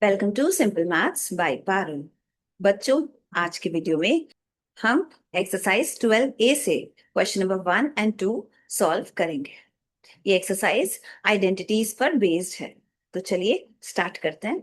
Welcome to simple maths by Parul. बच्चों, आज के वीडियो में हम एक्सरसाइज 12A से क्वेश्चन नंबर 1 और 2 सॉल्व करेंगे। ये एक्सरसाइज आइडेंटिटीज पर बेस्ड है, तो चलिए स्टार्ट करते हैं।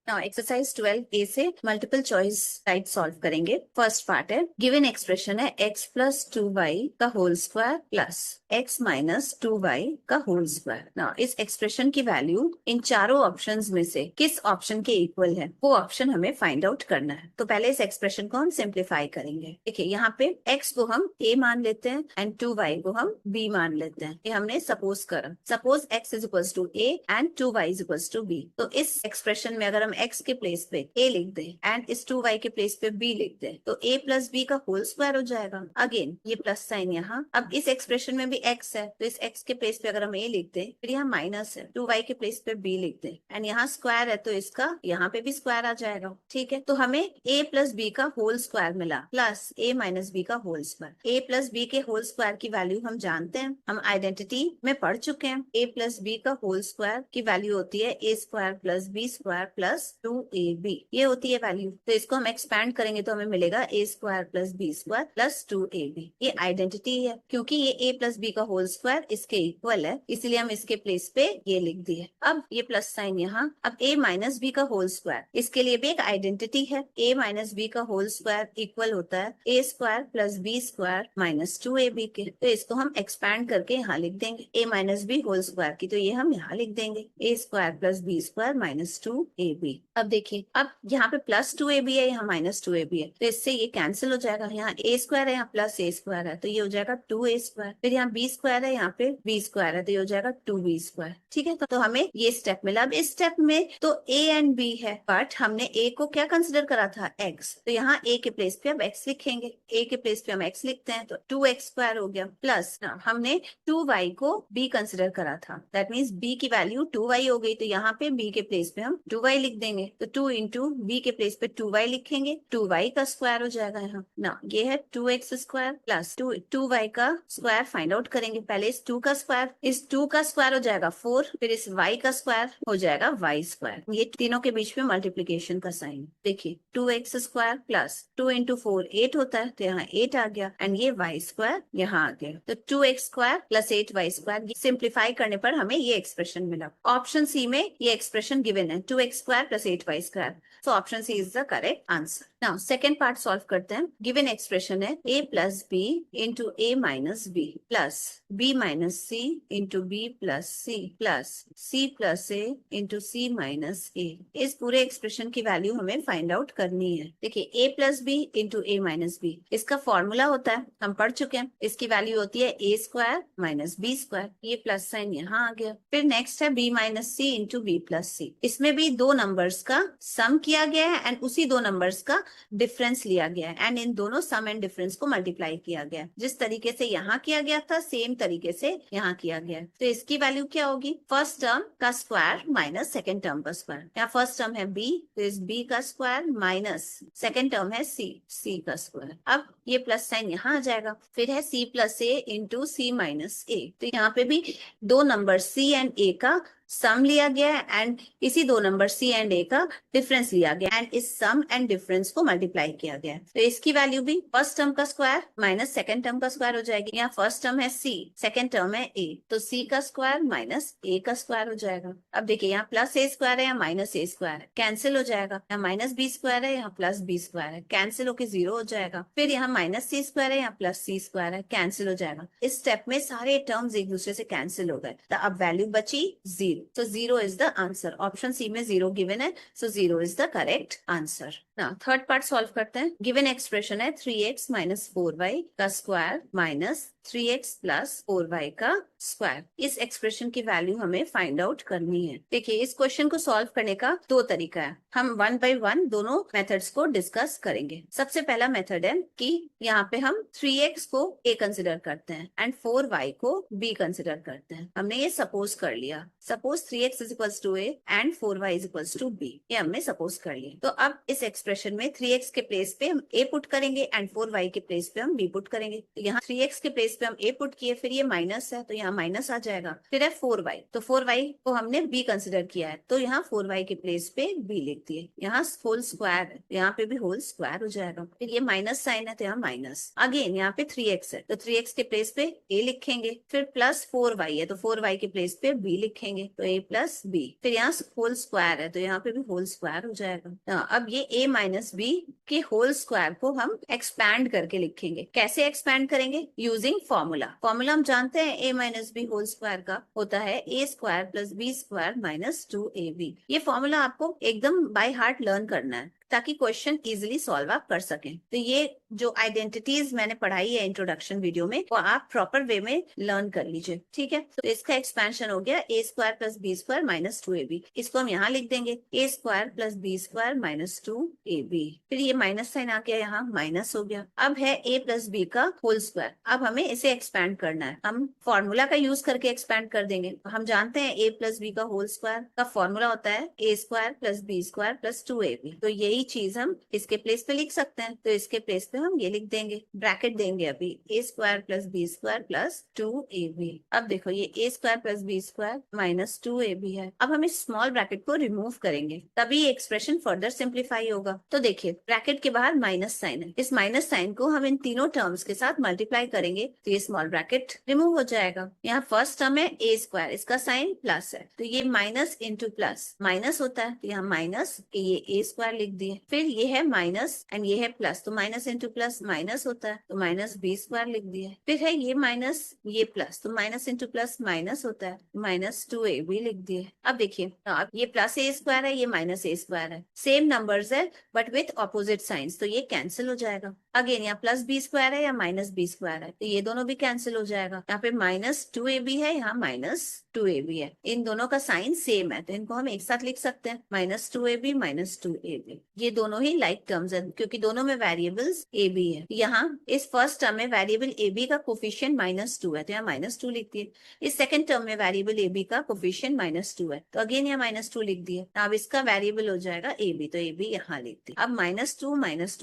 नाउ एक्सरसाइज 12A से मल्टीपल चॉइस टाइप सॉल्व करेंगे। फर्स्ट पार्ट है, गिवन एक्सप्रेशन है x प्लस 2y का whole square plus x minus 2y का होल स्क्वायर। नाउ इस एक्सप्रेशन की वैल्यू इन चारों ऑप्शंस में से किस ऑप्शन के इक्वल है, वो ऑप्शन हमें फाइंड आउट करना है। तो पहले इस एक्सप्रेशन को हम सिंप्लीफाई करेंगे। देखिए, यहाँ पे x को हम a मान लेते हैं एंड 2y को हम b मान लेते हैं। ये हमने सपोज करा। Suppose x is equals to a and 2y is equals to b। तो इस एक्सप्रेशन में अगर हम x के प्लेस पे a लिख दें एंड इस 2y के प्लेस पे b लिख दें तो a प्लस b का होल स्क्वायर हो जाएगा। अगेन ये प्लस साइन यहाँ। अब इस एक्सप्रेशन में भी x है, तो इस x के प्लेस पे अगर हम a लिख दें, फिर यहाँ माइनस है, 2y के प्लेस पे b लिख दें एंड यहाँ स्क्वायर है, तो इसका यहाँ पे भी स्क्वायर आ जाएगा। ठीक है, तो हमें a प्लस b का होल स्क्वायर मिला प्लस a माइनस b का whole square. a plus b के होल स्क्वायर की वैल्यू हम जानते हैं, हम आइडेंटिटी में पढ़ चुके हैं। a प्लस b का होल स्क्वायर की वैल्यू होती है a square plus b square plus 2ab। ये होती है वैल्यू। तो इसको हम एक्सपैंड करेंगे तो हमें मिलेगा a square plus b square plus 2ab। ये आइडेंटिटी है, क्योंकि ये a प्लस b का होल स्क्वायर इसके इक्वल है, इसलिए हम इसके प्लेस पे ये लिख दिए। अब ये प्लस साइन यहाँ। अब a माइनस b का होल स्क्वायर, इसके लिए भी एक आइडेंटिटी है। a माइनस b का होल स्क्वायर इक्वल होता है a square plus b square minus 2ab के। तो इसको हम एक्सपैंड करके यहाँ लिख देंगे a minus b whole square की, तो ये हम यहाँ लिख देंगे a square plus b square minus 2ab। अब देखिए, अब यहाँ पे प्लस 2ab है, यहाँ माइनस 2ab है, तो इससे ये कैंसिल हो जाएगा। यहाँ a स्क्वायर है, यहाँ प्लस a स्क्वायर है, तो ये हो जाएगा 2a स्क्वायर। फिर यहाँ b स्क्वायर है, यहाँ पे b स्क्वायर है, तो ये हो जाएगा 2b स्क्वायर। ठीक है, तो हमें ये स्टेप मिला। अब इस स्टेप में तो a एंड b है, बट हमने a को क्या कंसिडर करा था, x। तो यहाँ a के प्लेस पे अब x लिखेंगे। a के प्लेस पे हम x लिखते हैं, तो 2x स्क्वायर हो गया प्लस हमने 2y को b कंसिडर करा था, दैट मीन्स b की वैल्यू 2y हो गई, तो यहाँ पे b के प्लेस पे हम 2y लिख देंगे। तो 2 इंटू b के प्लेस पे 2y लिखेंगे, 2y का स्क्वायर हो जाएगा यहाँ ना। ये है 2x स्क्वायर प्लस 2y का स्क्वायर फाइंड आउट करेंगे। पहले इस 2 का स्क्वायर, इस 2 का स्क्वायर हो जाएगा 4, फिर इस y का स्क्वायर हो जाएगा y स्क्वायर। ये तीनों के बीच में मल्टीप्लीकेशन का साइन। देखिए, 2x स्क्वायर प्लस 2 इंटू 4 8 होता है, तो यहाँ 8 आ गया एंड ये y स्क्वायर यहाँ आ गया। तो 2x square plus 8y square, simplify करने पर हमें ये एक्सप्रेशन मिला। ऑप्शन सी में ये एक्सप्रेशन गिवन है 2x square plus 8y square. So option C is the correct answer. Now second part solve करते हैं। गिवन एक्सप्रेशन है a plus b into a minus b plus b minus c into b plus c plus c plus a into c minus a। इस पूरे expression की value हमें find out करनी है। देखिए, a plus b into a minus b, इसका formula होता है, हम पढ़ चुके हैं। इसकी वैल्यू होती है a square minus b square. ये प्लस साइन यहाँ आ गया। फिर नेक्स्ट है b minus c into b plus सी। इसमें भी दो नंबर्स का सम किया गया है एंड उसी दो नंबर्स का डिफरेंस लिया गया है एंड इन दोनों सम एंड डिफरेंस को मल्टीप्लाई किया गया है। जिस तरीके से यहाँ किया गया था, सेम तरीके से यहाँ किया गया है। तो इसकी वैल्यू क्या होगी, फर्स्ट टर्म का स्क्वायर माइनस सेकेंड टर्म का स्क्वायर। यहाँ फर्स्ट टर्म है b, तो इस b का स्क्वायर माइनस सेकेंड टर्म है c का स्क्वायर। अब ये प्लस साइन यहाँ आ जाएगा। फिर है c plus a into c minus a। तो यहाँ पे भी दो नंबर c एंड a का सम लिया गया है एंड इसी दो नंबर c एंड a का डिफरेंस लिया गया एंड इस सम एंड डिफरेंस को मल्टीप्लाई किया गया। तो इसकी वैल्यू भी फर्स्ट टर्म का स्क्वायर माइनस सेकंड टर्म का स्क्वायर हो जाएगी। यहाँ फर्स्ट टर्म है c, सेकंड टर्म है a, तो c का स्क्वायर माइनस a का स्क्वायर हो जाएगा। अब देखिए, यहाँ प्लस a स्क्वायर है, यहाँ माइनस a स्क्वायर है, कैंसिल हो जाएगा। यहाँ माइनस b स्क्वायर है, यहाँ प्लस b स्क्वायर है, कैंसिल होकर 0 हो जाएगा। फिर यहाँ माइनस c स्क्वायर है, यहाँ प्लस c स्क्वायर है, कैंसिल हो जाएगा। इस स्टेप में सारे टर्म्स एक दूसरे से कैंसिल हो गए, तो अब वैल्यू बची 0। So 0 is the answer. Option C में 0 गिवन है, so 0 is the correct answer. ना थर्ड पार्ट सॉल्व करते हैं। गिवन एक्सप्रेशन है 3x माइनस 4y का square minus 3x plus 4y का स्क्वायर। इस एक्सप्रेशन की वैल्यू हमें फाइंड आउट करनी है। देखिए, इस क्वेश्चन को सॉल्व करने का दो तरीका है। हम वन बाय वन दोनों मेथड्स को डिस्कस करेंगे। सबसे पहला मेथड है कि यहाँ पे हम 3x को a कंसिडर करते हैं एंड 4y को b कंसिडर करते हैं। हमने ये सपोज कर लिया। Suppose 3x is equals to a and 4y is equals to b, ये हमने सपोज कर लिया। तो अब इस एक्सप्रेशन में 3x के प्लेस पे हम a पुट करेंगे एंड 4y के प्लेस पे हम b पुट करेंगे। तो यहाँ 3x के प्लेस प्लेस पे हम a पुट किए, फिर ये माइनस है तो यहाँ माइनस आ जाएगा। फिर है 4y, तो 4y को हमने b कंसिडर किया है तो यहाँ 4y के प्लेस पे b लिख दिए। यहाँ होल स्क्वायर है, यहाँ पे भी होल स्क्वायर हो जाएगा। फिर ये माइनस साइन है तो यहाँ माइनस। अगेन यहाँ पे 3x है तो 3x के प्लेस पे a लिखेंगे। फिर प्लस 4y है तो 4y के प्लेस पे b लिखेंगे तो a प्लस b। फिर यहाँ होल स्क्वायर है तो यहाँ पे भी होल स्क्वायर हो जाएगा। अब ये a माइनस बी के होल स्क्वायर को हम एक्सपैंड करके लिखेंगे। कैसे एक्सपैंड करेंगे? Using formula. फॉर्मूला हम जानते हैं a minus b whole square का होता है a square plus b square minus 2ab। ये फॉर्मूला आपको एकदम बाय हार्ट लर्न करना है ताकि क्वेश्चन इजीली सॉल्व आप कर सकें। तो ये जो आइडेंटिटीज मैंने पढ़ाई है इंट्रोडक्शन वीडियो में वो आप प्रॉपर वे में लर्न कर लीजिए, ठीक है। तो इसका एक्सपेंशन हो गया a square plus b square minus 2ab। इसको हम यहाँ लिख देंगे a square plus b square minus 2ab। फिर ये माइनस साइन आ गया, यहाँ माइनस हो गया। अब है a प्लस बी का होल स्क्वायर। अब हमें इसे एक्सपैंड करना है, हम फॉर्मूला का यूज करके एक्सपैंड कर देंगे। हम जानते हैं a प्लस बी का होल स्क्वायर का फॉर्मूला होता है a square plus b square plus 2ab। तो यही चीज हम इसके प्लेस पे लिख सकते हैं, तो इसके प्लेस पे हम ये लिख देंगे, ब्रैकेट देंगे अभी a square plus b square plus 2ab। अब देखो ये a square plus b square minus 2ab है। अब हम इस स्मॉल ब्रैकेट को रिमूव करेंगे तभी ये एक्सप्रेशन फर्दर सिंप्लीफाई होगा। तो देखिए ब्रैकेट के बाहर माइनस साइन है, इस माइनस साइन को हम इन तीनों टर्म्स के साथ मल्टीप्लाई करेंगे तो ये स्मॉल ब्रैकेट रिमूव हो जाएगा। यहाँ फर्स्ट टर्म है a स्क्वायर, इसका साइन प्लस है तो ये माइनस इंटू प्लस माइनस होता है तो यहाँ माइनस ये a स्क्वायर लिख दिए। फिर ये है माइनस एंड ये है प्लस तो माइनस इंटू प्लस माइनस होता है तो माइनस बी स्क्वायर लिख दिया। फिर है ये माइनस ये प्लस तो माइनस इंटू प्लस माइनस होता है माइनस 2ab लिख दिए। अब देखिए अब ये प्लस a स्क्वायर है, ये माइनस a स्क्वायर है, सेम नंबर्स है बट विथ ऑपोजिट साइंस तो ये कैंसिल हो जाएगा। अगेन यहाँ प्लस बी स्क्वायर है या माइनस बी स्क्वायर है तो ये दोनों भी कैंसिल हो जाएगा। यहाँ पे माइनस 2ab है, यहाँ माइनस 2ab है, इन दोनों का साइन सेम है तो इनको हम एक साथ लिख सकते हैं माइनस 2ab माइनस 2ab। ये दोनों ही लाइक टर्म्स है क्योंकि दोनों में वेरिएबल्स ab है। यहाँ इस फर्स्ट टर्म में वेरिएबल ab का कोफिशिएंट माइनस 2 है तो यहाँ माइनस 2 लिख दिए। इस सेकंड टर्म में वेरिएबल ab का कोफिशिएंट माइनस 2 है तो अगेन यहाँ माइनस 2 लिख दिए। अब इसका वेरिएबल हो जाएगा ab तो ab यहाँ लिख दिए। अब माइनस 2 माइनस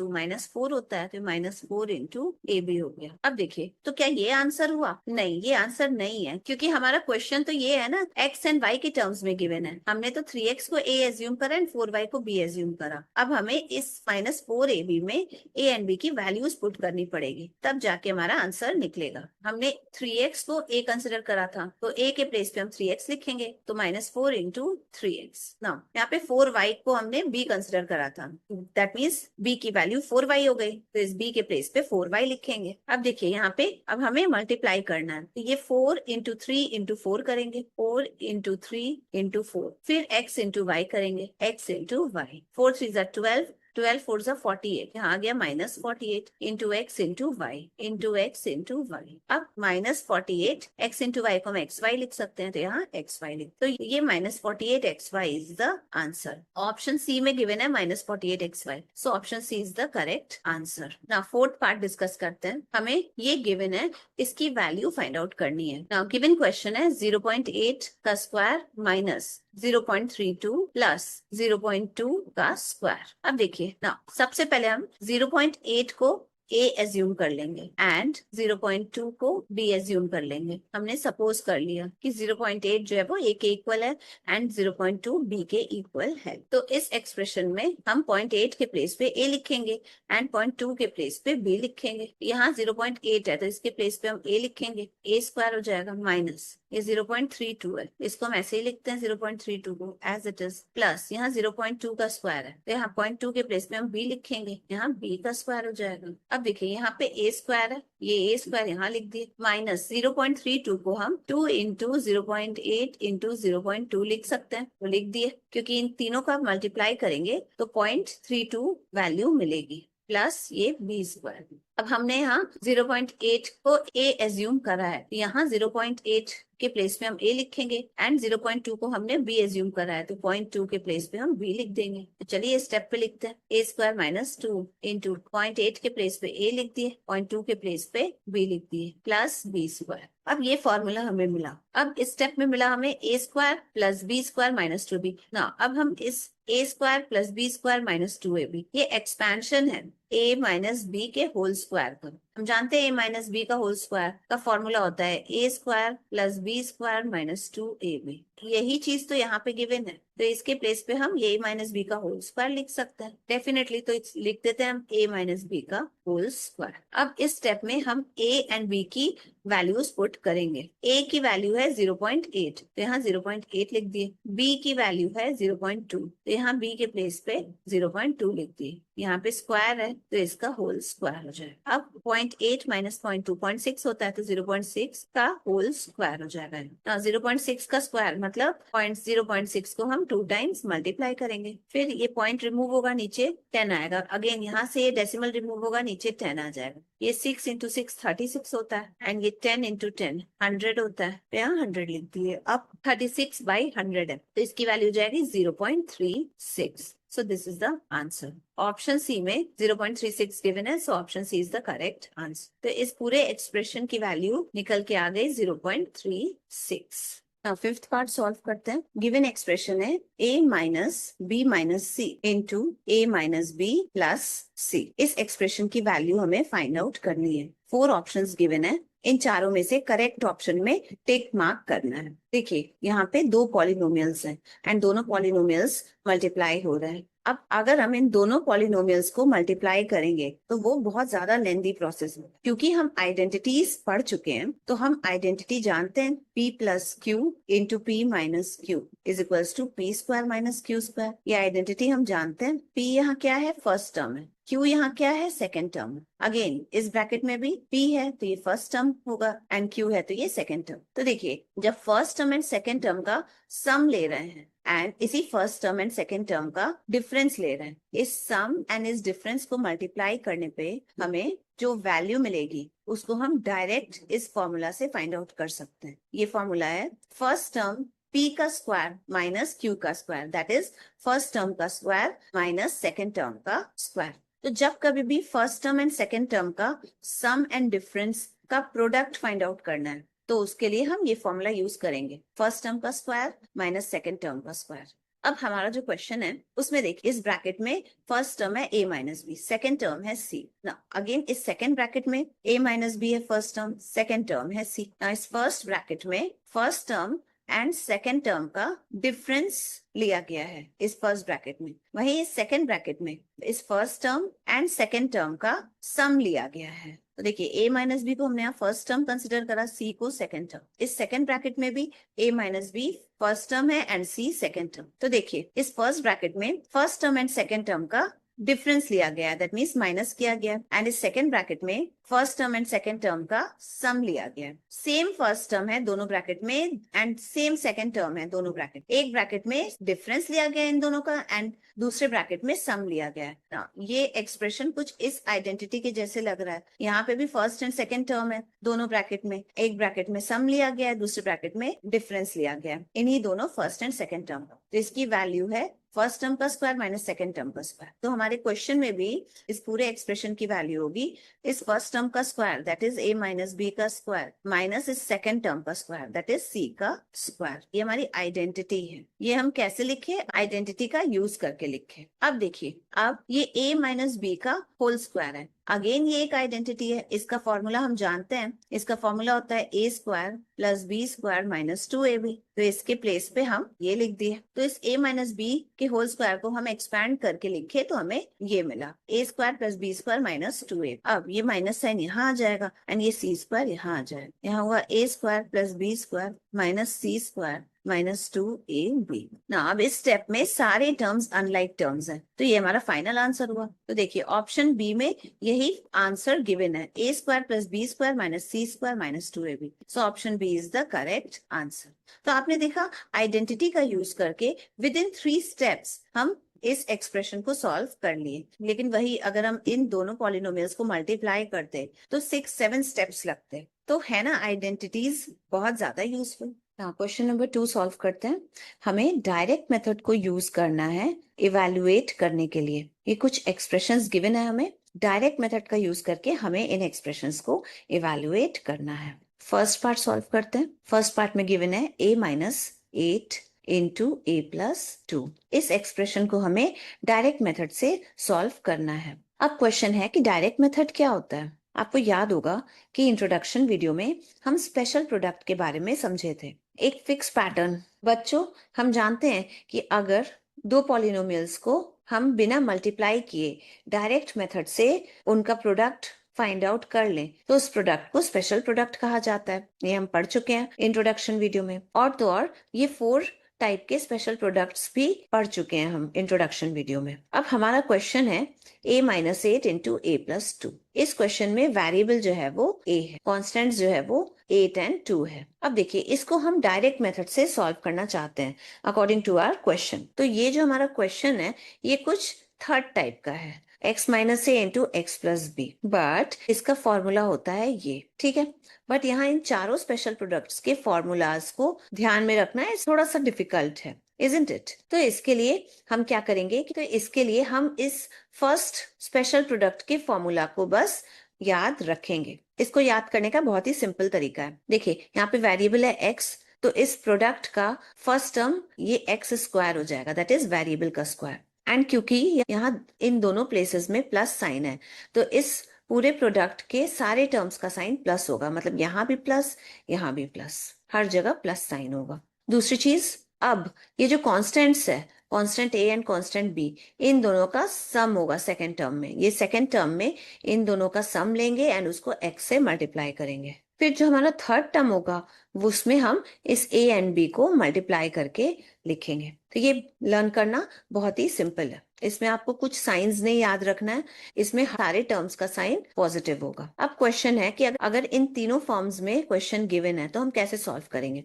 4 होता है तो माइनस 4 इंटू ab हो गया। अब देखिए तो क्या ये आंसर हुआ? नहीं, ये आंसर नहीं है क्योंकि हमारा क्वेश्चन तो ये है ना x एंड y के टर्म्स में गिवन है। हमने तो 3x को a एज्यूम करा एंड 4y को b एज्यूम करा। अब हमें इस माइनस 4ab में a एंड b की वैल्यूज पुट करनी पड़ेगी तब जाके हमारा आंसर निकलेगा। हमने 3x को a कंसिडर करा था तो a के प्लेस पे हम 3x लिखेंगे तो माइनस 4 इंटू 3x। ना यहाँ पे 4y को हमने b कंसिडर करा था दैट मीन्स b की वैल्यू 4y हो गई तो इस b के प्लेस पे 4y लिखेंगे। अब देखिए यहाँ पे अब हमें मल्टीप्लाई करना है तो ये 4 इंटू 3 इंटू 4 करेंगे, 4 इंटू 3 इंटू 4, फिर x इंटू y करेंगे, x इंटू y। 4 3 जा 12, 12 4 जा 48, यहाँ आ गया minus 48 into x into y into x into y. अब माइनस 48 एक्स इंटू वाई को हम एक्स वाई लिख सकते हैं तो यहाँ एक्स वाई लिख, तो ये minus 48 x y is the answer. Option C में गिवन है minus 48 x y, so option C is the correct answer. Now fourth part discuss करते हैं। हमें ये गिवन है, इसकी वैल्यू फाइंड आउट करनी है। नाउ गिवन क्वेश्चन है 0.8 का स्क्वायर माइनस 0.32 प्लस 0.2 का स्क्वायर। अब देखिए ना, सबसे पहले हम 0.8 को a एज्यूम कर लेंगे एंड 0.2 को b एज्यूम कर लेंगे। हमने सपोज कर लिया कि 0.8 जो है वो a के इक्वल है एंड 0.2 b के इक्वल है। तो इस एक्सप्रेशन में हम 0.8 के प्लेस पे a लिखेंगे एंड 0.2 के प्लेस पे b लिखेंगे। यहाँ 0.8 है तो इसके प्लेस पे हम a लिखेंगे, a स्क्वायर हो जाएगा माइनस ये 0.32 है, इसको हम ऐसे ही लिखते हैं 0.32 को एज इट इज, प्लस यहाँ 0.2 का स्क्वायर है तो यहाँ 0.2 के प्लेस पे हम b लिखेंगे, यहाँ b का स्क्वायर हो जाएगा। अब देखिए यहाँ पे a स्क्वायर है, ये a स्क्वायर यहाँ लिख दिए, माइनस 0.32 को हम 2 इंटू 0.8 इंटू 0.2 लिख सकते हैं, तो लिख दिए क्योंकि इन तीनों का मल्टीप्लाई करेंगे तो 0.32 वैल्यू मिलेगी प्लस ये b स्क्वायर। अब हमने यहाँ 0.8 को a एज्यूम करा है, यहाँ 0.8 के प्लेस पे हम a लिखेंगे एंड 0.2 को हमने b एज्यूम करा है तो 0.2 के प्लेस पे हम b लिख देंगे। तो चलिए स्टेप पे लिखते हैं, a स्क्वायर माइनस 2 इंटू 0.8 के प्लेस पे a लिख दिए, 0.2 के प्लेस पे b लिख दिए प्लस b स्क्वायर। अब ये फॉर्मूला हमें मिला। अब इस स्टेप में मिला हमें a square plus b square minus 2b ना। अब हम इस a square plus b square minus 2ab, ये एक्सपेंशन है a माइनस बी के होल स्क्वायर का। हम जानते हैं a माइनस बी का होल स्क्वायर का फॉर्मूला होता है a square plus b square minus 2ab। यही चीज तो यहाँ पे गिवन है, तो इसके प्लेस पे हम a माइनस बी का होल स्क्वायर लिख सकते हैं डेफिनेटली। तो लिख देते हैं हम a माइनस बी का होल स्क्वायर। अब इस स्टेप में हम a एंड b की वैल्यूज पुट करेंगे। a की वैल्यू है 0.8, तो यहाँ 0.8 लिख दिए। b की वैल्यू है 0.2, तो यहाँ b के प्लेस पे 0.2 लिख दिए। यहाँ पे स्क्वायर है तो इसका होल स्क्वायर हो जाएगा। अब 0.8 माइनस 0.2 0.6 होता है, तो 0.6 का होल स्क्वायर हो जाएगा। 0.6 का स्क्वायर मतलब 0.6 को हम 2 टाइम्स मल्टीप्लाई करेंगे, फिर ये पॉइंट रिमूव होगा, नीचे 10 आएगा। अगेन यहाँ से ये डेसिमल रिमूव होगा, नीचे 10 आ जाएगा। ये 6 इंटू 6 36 होता है, एंड ये 10 इंटू 10 100 होता है, तो यहाँ 100 लिख दिए। अब 36/100 है, तो इसकी वैल्यू हो जाएगी 0.36। So this is the answer. Option C में 0.36 गिवन है, so option C is the correct answer. तो इस पूरे एक्सप्रेशन की वैल्यू निकल के आ गई 0.36। Now फिफ्थ पार्ट सॉल्व करते हैं। गिवन एक्सप्रेशन है a minus b minus c into a minus b plus c. इस एक्सप्रेशन की वैल्यू हमें फाइंड आउट करनी है। 4 ऑप्शंस गिवन है, इन चारों में से करेक्ट ऑप्शन में टिक मार्क करना है। देखिए यहाँ पे 2 पॉलिनोमियल्स हैं एंड दोनों पॉलिनोमियल्स मल्टीप्लाई हो रहे हैं। अब अगर हम इन दोनों पॉलिनोमियल्स को मल्टीप्लाई करेंगे तो वो बहुत ज्यादा लेंदी प्रोसेस है। क्योंकि हम आइडेंटिटीज पढ़ चुके हैं, तो हम आइडेंटिटी जानते हैं, p plus q into p minus q is equals to p square minus q square. ये आइडेंटिटी हम जानते हैं। p यहाँ क्या है, फर्स्ट टर्म है। Q यहाँ क्या है, सेकेंड टर्म। अगेन इस ब्रैकेट में भी P है तो ये फर्स्ट टर्म होगा, एंड Q है तो ये सेकेंड टर्म। तो देखिए जब first term and second term का सम ले रहे हैं एंड इसी first term and second term का डिफरेंस ले रहे हैं, इस सम एंड इस डिफरेंस को मल्टीप्लाई करने पे हमें जो वैल्यू मिलेगी उसको हम डायरेक्ट इस फॉर्मूला से फाइंड आउट कर सकते हैं। ये फॉर्मूला है फर्स्ट टर्म p का स्क्वायर माइनस q का square, that is first term का स्क्वायर माइनस सेकेंड टर्म का स्क्वायर। तो जब कभी भी first term and second term का सम एंड डिफरेंस का प्रोडक्ट फाइंड आउट करना है, तो उसके लिए हम ये फॉर्मूला यूज करेंगे, फर्स्ट टर्म का स्क्वायर माइनस सेकेंड टर्म का स्क्वायर। अब हमारा जो क्वेश्चन है उसमें देखिए इस ब्रैकेट में फर्स्ट टर्म है a minus b, second term है c। ना अगेन इस सेकेंड ब्रैकेट में a माइनस बी है फर्स्ट टर्म, सेकेंड टर्म है c। ना इस फर्स्ट ब्रैकेट में first term and second term का डिफरेंस लिया गया है इस फर्स्ट ब्रैकेट में। वही इस सेकेंड ब्रैकेट में इस first term and second term का सम लिया गया है। तो देखिए a माइनस बी को हमने यहाँ फर्स्ट टर्म कंसिडर करा, c को सेकेंड टर्म। इस सेकेंड ब्रैकेट में भी a minus b first term है एंड c सेकेंड टर्म। तो देखिए इस फर्स्ट ब्रैकेट में first term and second term का डिफरेंस लिया गया, दैट मीन्स माइनस किया गया, एंड इस सेकेंड ब्रैकेट में first term and second term का सम लिया गया। सेम फर्स्ट टर्म है दोनों ब्रैकेट में एंड सेम सेकेंड टर्म है दोनों ब्रैकेट। एक ब्रैकेट में डिफरेंस लिया गया इन दोनों का एंड दूसरे ब्रैकेट में सम लिया गया है। ये एक्सप्रेशन कुछ इस आइडेंटिटी के जैसे लग रहा है। यहाँ पे भी फर्स्ट एंड सेकेंड टर्म है दोनों ब्रैकेट में, एक ब्रैकेट में सम लिया गया है, दूसरे ब्रैकेट में डिफरेंस लिया गया है, इन्हीं दोनों फर्स्ट एंड सेकेंड टर्म। तो इसकी वैल्यू है फर्स्ट टर्म का स्क्वायर माइनस सेकेंड टर्म का स्क्वायर। तो हमारे क्वेश्चन में भी इस पूरे एक्सप्रेशन की वैल्यू होगी इस फर्स्ट टर्म का square that is a minus b का स्क्वायर माइनस इस सेकेंड टर्म का स्क्वायर दैट इज c का स्क्वायर। ये हमारी आइडेंटिटी है। ये हम कैसे लिखे, आइडेंटिटी का यूज करके लिखे। अब देखिए अब ये a माइनस बी का होल स्क्वायर है। अगेन ये एक आइडेंटिटी है, इसका फॉर्मूला हम जानते हैं। इसका फॉर्मूला होता है a square plus b square minus 2ab। तो इसके प्लेस पे हम ये लिख दिए। तो इस a माइनस बी के होल स्क्वायर को हम एक्सपैंड करके लिखे तो हमें ये मिला a square plus b square minus 2ab। अब ये माइनस साइन यहाँ आ जाएगा एंड ये c स्क्वायर यहाँ आ जाएगा। यहाँ हुआ a square plus b square minus c square minus 2ab। ना अब इस स्टेप में सारे टर्म्स अनलाइक टर्म्स हैं, तो ये हमारा फाइनल आंसर हुआ। तो देखिए ऑप्शन बी में यही आंसर गिवन है, a square plus b square minus c square minus 2ab। So option B is the correct answer. तो आपने देखा आइडेंटिटी का यूज करके विद इन 3 स्टेप्स हम इस एक्सप्रेशन को सॉल्व कर लिए। लेकिन वही अगर हम इन दोनों पॉलिनोमियल्स को मल्टीप्लाई करते तो 6-7 स्टेप्स लगते। तो है ना आइडेंटिटीज बहुत ज्यादा यूजफुल। क्वेश्चन नंबर 2 सॉल्व करते हैं। हमें डायरेक्ट मेथड को यूज करना है इवैल्यूएट करने के लिए। ये कुछ एक्सप्रेशंस गिवन है, हमें डायरेक्ट मेथड का यूज करके हमें इन एक्सप्रेशंस को इवैल्यूएट करना है। फर्स्ट पार्ट सॉल्व करते हैं। फर्स्ट पार्ट में गिवन है a minus 8 into a plus 2। इस एक्सप्रेशन को हमें डायरेक्ट मेथड से सॉल्व करना है। अब क्वेश्चन है कि डायरेक्ट मेथड क्या होता है। आपको याद होगा कि इंट्रोडक्शन वीडियो में हम स्पेशल प्रोडक्ट के बारे में समझे थे। एक फिक्स पैटर्न। बच्चों, हम जानते हैं कि अगर दो पॉलिनोमियल्स को हम बिना मल्टीप्लाई किए डायरेक्ट मेथड से उनका प्रोडक्ट फाइंड आउट कर लें तो उस प्रोडक्ट को स्पेशल प्रोडक्ट कहा जाता है। ये हम पढ़ चुके हैं इंट्रोडक्शन वीडियो में। और तो और ये 4 टाइप के स्पेशल प्रोडक्ट्स भी पढ़ चुके हैं हम इंट्रोडक्शन वीडियो में। अब हमारा क्वेश्चन है a minus 8 into a plus 2। इस क्वेश्चन में वेरिएबल जो है वो a है, कॉन्स्टेंट जो है वो 8 एंड 2 है। अब देखिए, इसको हम डायरेक्ट मेथड से सॉल्व करना चाहते हैं अकॉर्डिंग टू आवर क्वेश्चन। तो ये जो हमारा क्वेश्चन है ये कुछ थर्ड टाइप का है, x minus a into x plus b. But इसका फॉर्मूला होता है ये, ठीक है। बट यहाँ इन चारों स्पेशल प्रोडक्ट्स के फॉर्मूलाज को ध्यान में रखना है, थोड़ा सा डिफिकल्ट है, इजंट इट। तो इसके लिए हम क्या करेंगे कि तो इसके लिए हम इस फर्स्ट स्पेशल प्रोडक्ट के फॉर्मूला को बस याद रखेंगे। इसको याद करने का बहुत ही सिंपल तरीका है। देखिए, यहाँ पे वेरिएबल है x, तो इस प्रोडक्ट का फर्स्ट टर्म ये x स्क्वायर हो जाएगा, दैट इज वेरिएबल का स्क्वायर। एंड क्योंकि यहाँ इन दोनों प्लेसेस में प्लस साइन है तो इस पूरे प्रोडक्ट के सारे टर्म्स का साइन प्लस होगा, मतलब यहाँ भी प्लस, यहाँ भी प्लस, हर जगह प्लस साइन होगा। दूसरी चीज, अब ये जो कॉन्स्टेंट्स है, constant a and constant b, इन दोनों का सम होगा सेकेंड टर्म में। ये सेकेंड टर्म में इन दोनों का सम लेंगे एंड उसको x से मल्टीप्लाई करेंगे। फिर जो हमारा थर्ड टर्म होगा उसमें हम इस a एंड b को मल्टीप्लाई करके लिखेंगे। तो ये लर्न करना बहुत ही सिंपल है। इसमें आपको कुछ साइंस नहीं याद रखना है, इसमें सारे टर्म्स का साइन पॉजिटिव होगा। अब क्वेश्चन है कि अगर इन तीनों फॉर्म्स में क्वेश्चन गिवन है तो हम कैसे सॉल्व करेंगे।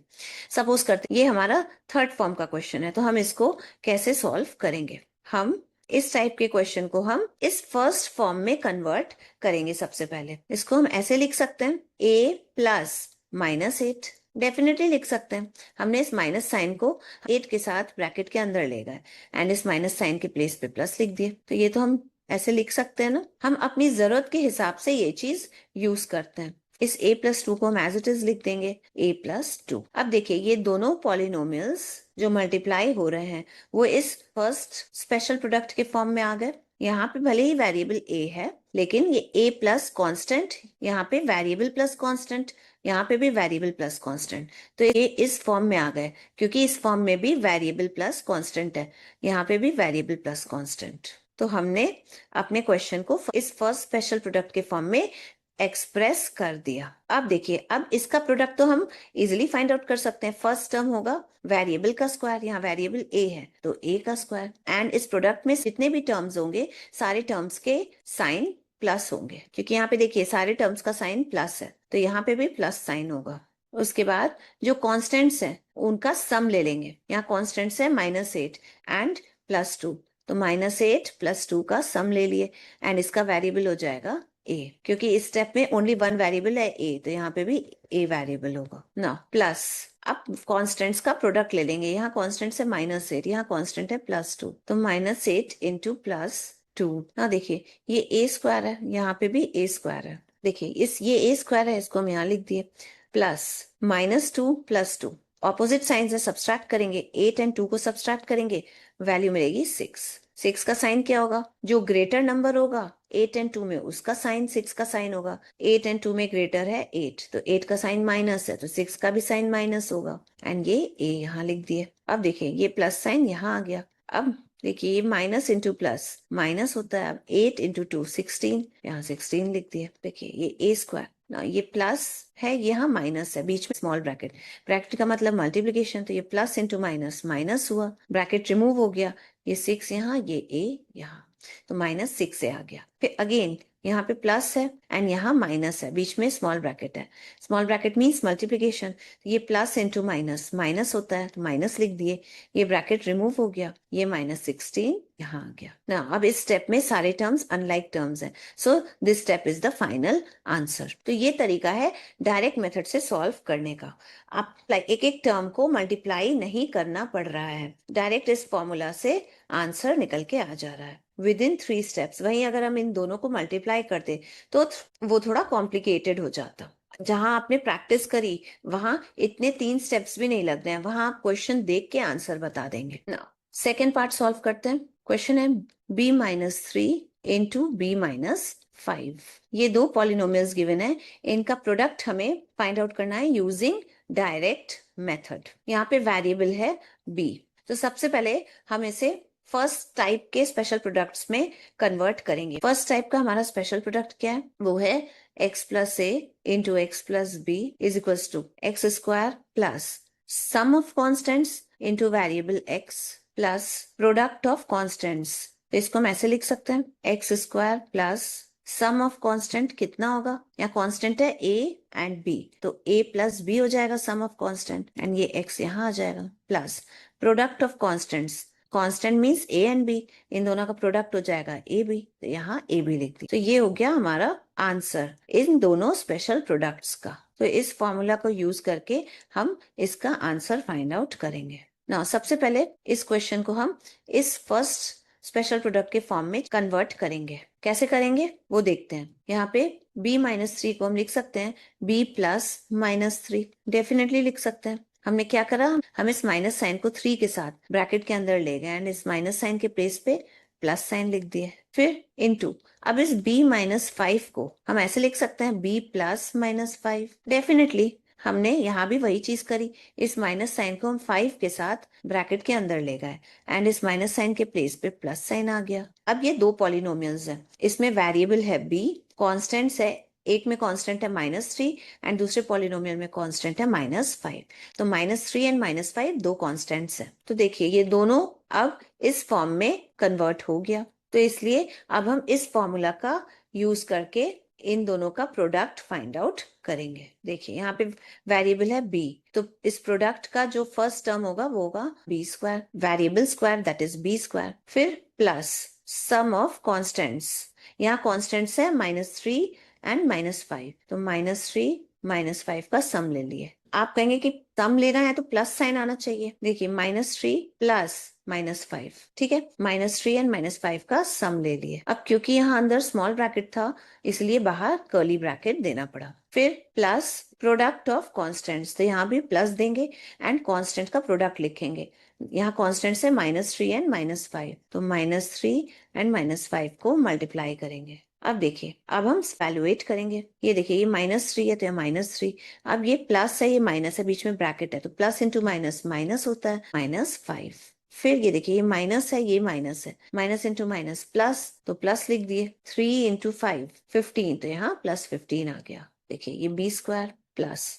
सपोज करते ये हमारा थर्ड फॉर्म का क्वेश्चन है तो हम इसको कैसे सॉल्व करेंगे। हम इस टाइप के क्वेश्चन को हम इस फर्स्ट फॉर्म में कन्वर्ट करेंगे। सबसे पहले इसको हम ऐसे लिख सकते हैं, a प्लस माइनस 8। डेफिनेटली लिख सकते हैं। हमने इस माइनस साइन को 8 के साथ ब्रैकेट के अंदर ले गए एंड इस माइनस साइन के प्लेस पे प्लस लिख दिए, तो ये तो हम ऐसे लिख सकते हैं ना। हम अपनी जरूरत के हिसाब से ये चीज यूज करते हैं। इस a प्लस 2 को हम एज इट इज लिख देंगे a प्लस 2। अब देखिए, ये दोनों पॉलिनोमियल्स जो मल्टीप्लाई हो रहे हैं वो इस फर्स्ट स्पेशल प्रोडक्ट के फॉर्म में आ गए। यहाँ पे भले ही वेरिएबल a है लेकिन ये a प्लस कॉन्स्टेंट, यहाँ पे वेरिएबल प्लस कॉन्स्टेंट, यहाँ पे भी वेरिएबल प्लस कांस्टेंट, तो ये इस फॉर्म में आ गए क्योंकि इस फॉर्म में भी वेरिएबल प्लस कांस्टेंट है, यहाँ पे भी वेरिएबल प्लस कांस्टेंट। तो हमने अपने क्वेश्चन को इस फर्स्ट स्पेशल प्रोडक्ट के फॉर्म में एक्सप्रेस कर दिया। अब देखिए, अब इसका प्रोडक्ट तो हम इजिली फाइंड आउट कर सकते हैं। फर्स्ट टर्म होगा वेरिएबल का स्क्वायर, यहाँ वेरिएबल a है तो a का स्क्वायर, एंड इस प्रोडक्ट में जितने भी टर्म्स होंगे सारे टर्म्स के साइन प्लस होंगे, क्योंकि यहाँ पे देखिए सारे टर्म्स का साइन प्लस है तो यहाँ पे भी प्लस साइन होगा। उसके बाद जो कॉन्स्टेंट्स हैं उनका सम ले लेंगे। यहाँ कॉन्स्टेंट्स है -8 एंड +2, तो -8 + 2 का सम ले लिए एंड इसका वेरिएबल हो जाएगा a, क्योंकि इस स्टेप में ओनली वन वेरिएबल है a, तो यहाँ पे भी a वेरिएबल होगा ना। प्लस अब कॉन्स्टेंट्स का प्रोडक्ट ले लेंगे। यहाँ कॉन्स्टेंट्स है -8, यहाँ कॉन्स्टेंट है +2, तो -8 इंटू +2। ना देखिए, ये a स्क्वायर है, यहाँ पे भी a स्क्वायर है। देखिए ये a स्क्वायर है, इसको हम यहाँ लिख दिए, प्लस -2 + 2, ऑपोजिट साइन से सब्सट्रैक्ट करेंगे, 8 एंड 2 को सब्सट्रैक्ट करेंगे, वैल्यू मिलेगी 6। 6 का साइन क्या होगा, जो ग्रेटर नंबर होगा 8 एंड 2 में उसका साइन 6 का साइन होगा। 8 एंड 2 में ग्रेटर है 8, तो 8 का साइन माइनस है तो 6 का भी साइन माइनस होगा एंड ये a यहाँ लिख दिए। अब देखिए ये प्लस साइन यहाँ आ गया। अब देखिए ये माइनस इंटू प्लस माइनस होता है। अब 8 इंटू 2 16, यहाँ 16 लिख दिए। देखिए ये a स्क्वायर ना, ये प्लस है यहाँ माइनस है, बीच में स्मॉल ब्रैकेट, ब्रैकेट का मतलब मल्टीप्लिकेशन, तो ये प्लस इंटू माइनस माइनस हुआ, ब्रैकेट रिमूव हो गया, ये 6 यहाँ, ये a यहाँ, तो -6 से आ गया। फिर अगेन यहाँ पे प्लस है एंड यहाँ माइनस है, बीच में स्मॉल ब्रैकेट है, स्मॉल ब्रैकेट मीन्स मल्टीप्लिकेशन, तो ये प्लस इंटू माइनस माइनस होता है तो माइनस लिख दिए, ये ब्रैकेट रिमूव हो गया, ये -16 यहाँ आ गया ना। अब इस स्टेप में सारे टर्म्स अनलाइक टर्म्स हैं, so this step is the final answer. तो ये तरीका है डायरेक्ट मेथड से सॉल्व करने का। आप एक एक टर्म को मल्टीप्लाई नहीं करना पड़ रहा है, डायरेक्ट इस फॉर्मूला से आंसर निकल के आ जा रहा है विद इन 3 स्टेप्स। वहीं अगर हम इन दोनों को मल्टीप्लाई करते तो वो थोड़ा कॉम्प्लिकेटेड हो जाता। जहां आपने प्रैक्टिस करी वहां इतने 3 स्टेप्स भी नहीं लग रहे हैं, वहां आप क्वेश्चन देख के आंसर बता देंगे ना। सेकेंड पार्ट सॉल्व करते हैं। क्वेश्चन है b-3 इंटू b-5। ये दो पॉलिनोमियल्स गिवन है, इनका प्रोडक्ट हमें फाइंड आउट करना है यूजिंग डायरेक्ट मेथड। यहाँ पे वेरिएबल है b, तो सबसे पहले हम इसे फर्स्ट टाइप के स्पेशल प्रोडक्ट्स में कन्वर्ट करेंगे। फर्स्ट टाइप का हमारा स्पेशल प्रोडक्ट क्या है, वो है x plus a into x plus b is equals to x square plus sum of constants into variable x plus product of constants. तो इसको हम ऐसे लिख सकते हैं, x square plus sum of constant कितना होगा, या कांस्टेंट है a एंड b, तो a प्लस b हो जाएगा सम ऑफ कांस्टेंट, एंड ये x यहाँ आ जाएगा, plus product of constants. Constant means a and b, इन दोनों का प्रोडक्ट हो जाएगा ए बी, तो यहाँ ए बी लिख दी। तो ये हो गया हमारा आंसर इन दोनों स्पेशल प्रोडक्ट्स का। तो इस फॉर्मूला को यूज करके हम इसका आंसर फाइंड आउट करेंगे ना। सबसे पहले इस क्वेश्चन को हम इस फर्स्ट स्पेशल प्रोडक्ट के फॉर्म में कन्वर्ट करेंगे। कैसे करेंगे वो देखते हैं। यहाँ पे b-3 को हम लिख सकते हैं b प्लस -3, डेफिनेटली लिख सकते हैं। हमने क्या करा, हम इस माइनस साइन को 3 के साथ ब्रैकेट के अंदर ले गए एंड इस माइनस साइन के प्लेस पे प्लस साइन लिख दिए, फिर इनटू। अब इस b-5 को हम ऐसे लिख सकते हैं b प्लस -5, डेफिनेटली हमने यहाँ भी वही चीज करी, इस माइनस साइन को हम 5 के साथ ब्रैकेट के अंदर ले गए एंड इस माइनस साइन के प्लेस पे प्लस साइन आ गया। अब ये दो पॉलिनोमियल्स हैं, इसमें वेरिएबल है b, कॉन्स्टेंट्स है, एक में कांस्टेंट है -3 एंड दूसरे पॉलिनोमियल में कांस्टेंट है -5। तो -3 एंड -5 दो कांस्टेंट्स हैं। तो देखिए ये दोनों अब इस फॉर्म में कन्वर्ट हो गया, तो इसलिए अब हम इस फॉर्मूला का यूज करके इन दोनों का प्रोडक्ट फाइंड आउट करेंगे। देखिए यहाँ पे वेरिएबल है b, तो इस प्रोडक्ट का जो फर्स्ट टर्म होगा वो होगा b square, variable square that is b square, फिर प्लस सम ऑफ कॉन्स्टेंट्स। यहाँ कॉन्स्टेंट्स है -3 एंड -5, तो -3 -5 का सम ले लिए। आप कहेंगे कि सम लेना है तो प्लस साइन आना चाहिए। देखिए -3 प्लस -5, ठीक है, -3 एंड -5 का सम ले लिए। अब क्योंकि यहाँ अंदर स्मॉल ब्रैकेट था इसलिए बाहर कर्ली ब्रैकेट देना पड़ा, फिर प्लस प्रोडक्ट ऑफ कॉन्स्टेंट्स, तो यहाँ भी प्लस देंगे एंड कॉन्स्टेंट का प्रोडक्ट लिखेंगे। यहाँ कॉन्स्टेंट्स है -3 एंड -5, तो -3 एंड -5 को मल्टीप्लाई करेंगे। अब देखिए अब हम वैल्यूएट करेंगे। ये देखिए ये -3 है तो ये -3, अब ये प्लस है ये माइनस है, बीच में ब्रैकेट है, तो प्लस इंटू माइनस माइनस होता है -5। फिर ये देखिए ये माइनस है ये माइनस है, माइनस इंटू माइनस प्लस, तो प्लस लिख दिए। 3 इंटू 5 15, तो यहाँ +15 आ गया। देखिए ये b स्क्वायर प्लस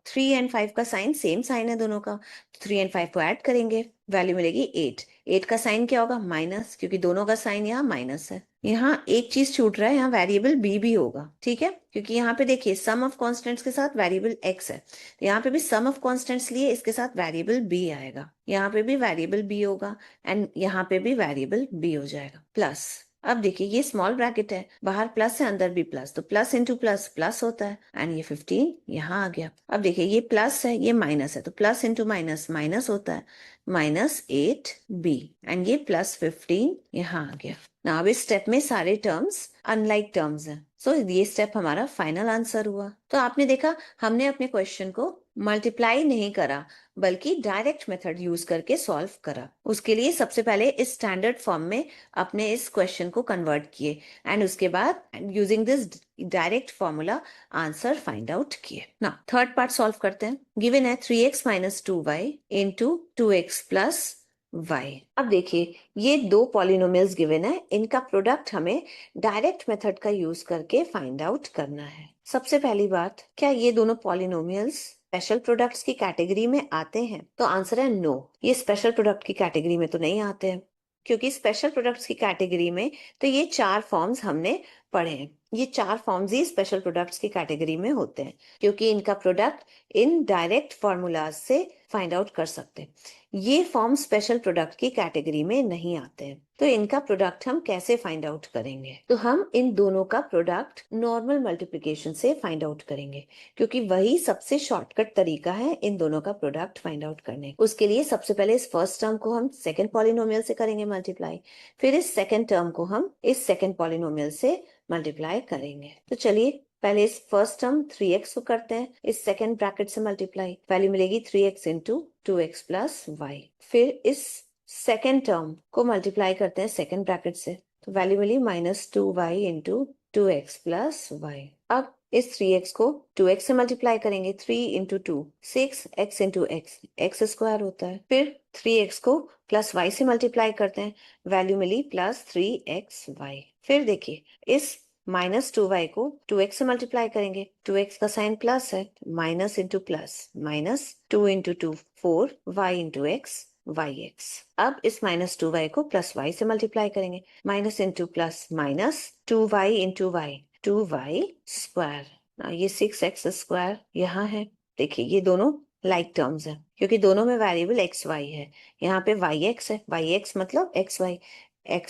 3 एंड 5 का साइन सेम साइन है दोनों का, 3 एंड 5 को ऐड करेंगे, वैल्यू मिलेगी 8। 8 का साइन क्या होगा, माइनस, क्योंकि दोनों का साइन यहाँ माइनस है। यहाँ एक चीज छूट रहा है, यहाँ वेरिएबल b भी होगा, ठीक है, क्योंकि यहाँ पे देखिए सम ऑफ कॉन्स्टेंट्स के साथ वेरिएबल x है, तो यहाँ पे भी सम ऑफ कॉन्स्टेंट्स लिए इसके साथ वेरिएबल b आएगा, यहाँ पे भी वेरिएबल b होगा एंड यहाँ पे भी वेरिएबल b हो जाएगा। प्लस अब देखिए ये स्मॉल ब्रैकेट है, बाहर प्लस है अंदर भी प्लस, तो प्लस इंटू प्लस प्लस होता है एंड ये 15 यहाँ आ गया। अब देखिए ये प्लस है ये माइनस है, तो प्लस इंटू माइनस माइनस होता है, -8b एंड ये +15 यहाँ आ गया ना। अब इस स्टेप में सारे टर्म्स अनलाइक टर्म्स हैं, सो ये स्टेप हमारा फाइनल आंसर हुआ। तो आपने देखा हमने अपने क्वेश्चन को मल्टीप्लाई नहीं करा बल्कि डायरेक्ट मेथड यूज करके सॉल्व करा। उसके लिए सबसे पहले इस स्टैंडर्ड फॉर्म में अपने इस क्वेश्चन को कन्वर्ट किए एंड उसके बाद using this direct formula answer find out किए ना। थर्ड पार्ट सॉल्व करते हैं। गिवन है 3x - 2y into 2x + y। अब देखिए ये दो पॉलिनोमियल्स गिवन है, इनका प्रोडक्ट हमें डायरेक्ट मेथड का यूज करके फाइंड आउट करना है। सबसे पहली बात, क्या ये दोनों पॉलिनोमियल्स स्पेशल प्रोडक्ट्स की कैटेगरी में आते हैं? तो आंसर है नो, ये स्पेशल प्रोडक्ट की कैटेगरी में तो नहीं आते हैं, क्योंकि स्पेशल प्रोडक्ट्स की कैटेगरी में तो ये 4 फॉर्म्स हमने पढ़े हैं, ये 4 फॉर्म्स ही स्पेशल प्रोडक्ट्स की कैटेगरी में होते हैं, क्योंकि इनका प्रोडक्ट इन डायरेक्ट फॉर्मूलाज से फाइंड आउट कर सकते हैं। ये फॉर्म स्पेशल प्रोडक्ट की कैटेगरी में नहीं आते हैं, तो इनका प्रोडक्ट हम कैसे फाइंड आउट करेंगे? तो हम इन दोनों का प्रोडक्ट नॉर्मल मल्टीप्लिकेशन से फाइंड आउट करेंगे, क्योंकि वही सबसे शॉर्टकट तरीका है इन दोनों का प्रोडक्ट फाइंड आउट करने। उसके लिए सबसे पहले इस फर्स्ट टर्म को हम सेकंड पॉलिनोमियल से करेंगे मल्टीप्लाई, फिर इस सेकंड टर्म को हम इस सेकंड पॉलिनोमियल से मल्टीप्लाई करेंगे। तो चलिए पहले इस फर्स्ट टर्म 3x को करते हैं इस सेकेंड ब्रैकेट से मल्टीप्लाई, वैल्यू मिलेगी 3x into 2x plus Y. फिर इस सेकेंड टर्म को मल्टीप्लाई करते हैं सेकेंड ब्रैकेट से, तो वैल्यू मिली -2y into 2x plus y. अब इस 3x को 2x से मल्टीप्लाई करेंगे, 3 into 2 6x into x square होता है। फिर 3x को प्लस y से मल्टीप्लाई करते हैं, वैल्यू मिली +3xy। फिर देखिए इस -2y को 2x से मल्टीप्लाई करेंगे, 2x का साइन प्लस है, minus into plus, -2 into 2 4 y into x yx। अब इस -2y को प्लस y से मल्टीप्लाई करेंगे, minus into plus, -2y into y 2y square. ये 6x स्क्वायर यहाँ है। देखिए ये दोनों लाइक टर्म्स हैं क्योंकि दोनों में वेरिएबल एक्स वाई है। यहाँ पे yx है, yx मतलब x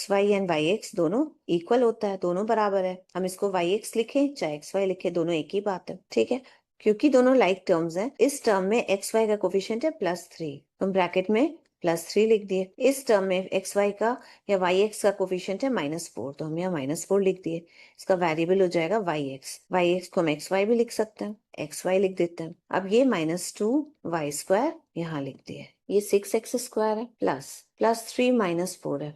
y and y x दोनों इक्वल होता है, दोनों बराबर है। हम इसको वाई एक्स लिखे चाहे एक्स वाई लिखे, दोनों एक ही बात है, ठीक है। क्योंकि दोनों लाइक टर्म्स हैं, इस टर्म में एक्स वाई का कोफिशिएंट है +3, हम ब्रैकेट में +3 लिख दिए। इस टर्म में एक्स वाई का या वाई एक्स का कोफिशिएंट है -4, तो हम यहाँ -4 लिख दिए। इसका वेरिएबल हो जाएगा वाई एक्स को हम एक्स वाई भी लिख सकते हैं, एक्स वाई लिख देते हैं। अब ये -2y स्क्वायर यहाँ लिख दिए। ये 6x स्क्वायर है, प्लस 3 -4 है,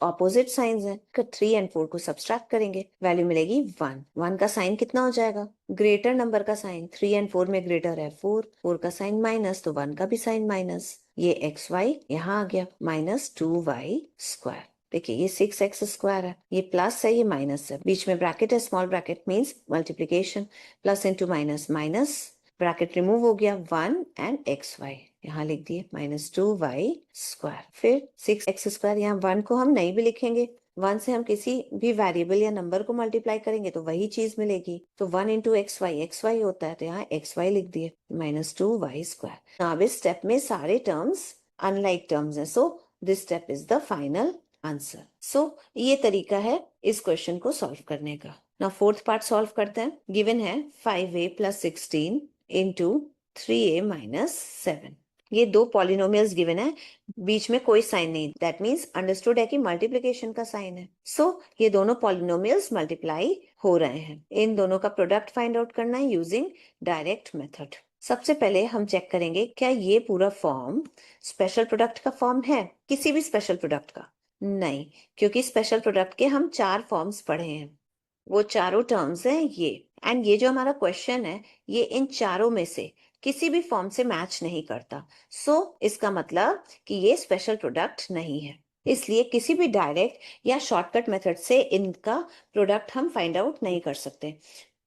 ऑपोजिट साइंस है। 3 एंड 4 को सब्सट्रैक्ट करेंगे, वैल्यू मिलेगी 1। 1 का साइन कितना हो जाएगा, ग्रेटर नंबर का साइन। 3 एंड 4 में ग्रेटर है 4, 4 का साइन माइनस, तो 1 का भी साइन माइनस। ये एक्स वाई यहाँ आ गया, -2y स्क्वायर। देखिए ये 6x स्क्वायर है, ये प्लस है, ये माइनस है, बीच में ब्रैकेट है, small bracket means multiplication, plus into minus, minus bracket remove हो गया, 1 एंड एक्स वाई यहाँ लिख दिए, -2y स्क्वायर। फिर 6x स्क्वायर, यहाँ 1 को हम नहीं भी लिखेंगे, 1 से हम किसी भी वेरिएबल या नंबर को मल्टीप्लाई करेंगे तो वही चीज मिलेगी, तो 1 इंटू एक्स वाई होता है, तो यहाँ एक्स वाई लिख दिए, -2y स्क्वायर। अब इस स्टेप में सारे टर्म्स अनलाइक टर्म्स हैं, so this step is the final answer. So ये तरीका है इस क्वेश्चन को सॉल्व करने का। ना फोर्थ पार्ट सॉल्व करते हैं। गिवन है 5a + 16 इंटू 3a - 7। ये दो पॉलिनोमियल्स गिवन है, बीच में कोई साइन नहीं, दैट मीन्स अंडरस्टूड है कि मल्टीप्लिकेशन का साइन है। सो ये दोनों पॉलिनोमियल्स मल्टीप्लाई हो रहे हैं, इन दोनों का प्रोडक्ट फाइंड आउट करना है यूजिंग डायरेक्ट मेथड। सबसे पहले हम चेक करेंगे क्या ये पूरा फॉर्म स्पेशल प्रोडक्ट का फॉर्म है, किसी भी स्पेशल प्रोडक्ट का नहीं, क्योंकि स्पेशल प्रोडक्ट के हम 4 फॉर्म्स पढ़े हैं, वो चारों टर्म्स हैं ये। एंड ये जो हमारा क्वेश्चन है ये इन चारों में से किसी भी फॉर्म से मैच नहीं करता, सो इसका मतलब कि ये स्पेशल प्रोडक्ट नहीं है। इसलिए किसी भी डायरेक्ट या शॉर्टकट मेथड से इनका प्रोडक्ट हम फाइंड आउट नहीं कर सकते।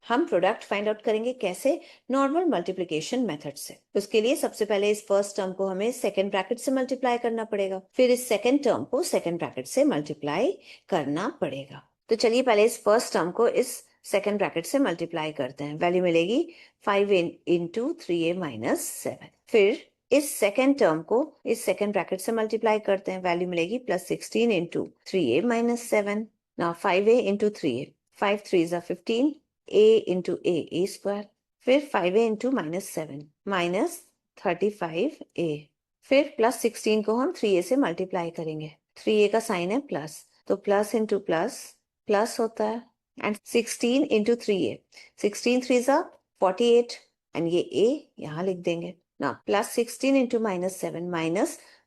हम प्रोडक्ट फाइंड आउट करेंगे कैसे, नॉर्मल मल्टीप्लिकेशन मेथड से। उसके लिए सबसे पहले इस फर्स्ट टर्म को हमें सेकंड ब्रैकेट से मल्टीप्लाई करना पड़ेगा, फिर इस सेकंड टर्म को सेकंड ब्रैकेट से मल्टीप्लाई करना पड़ेगा। तो चलिए पहले इस फर्स्ट टर्म को इस सेकंड ब्रैकेट से मल्टीप्लाई करते हैं, वैल्यू मिलेगी 5 इंटू 3a - 7। फिर इस सेकंड टर्म को इस सेकंड ब्रैकेट से मल्टीप्लाई करते हैं, वैल्यू मिलेगी +16 into 3a - 7। Now 5a into 3a, 5 3 ज़ा 15, a इंटू a स्क्वायर। फिर 5a इंटू -7 -35a। फिर +16 को हम 3a से मल्टीप्लाई करेंगे, 3a का साइन है प्लस, तो प्लस इंटू प्लस प्लस होता है, एंड 16 इंटू 3a, 16 3 ज़ा 48, एंड ये a यहाँ लिख देंगे ना, +16 इंटू -7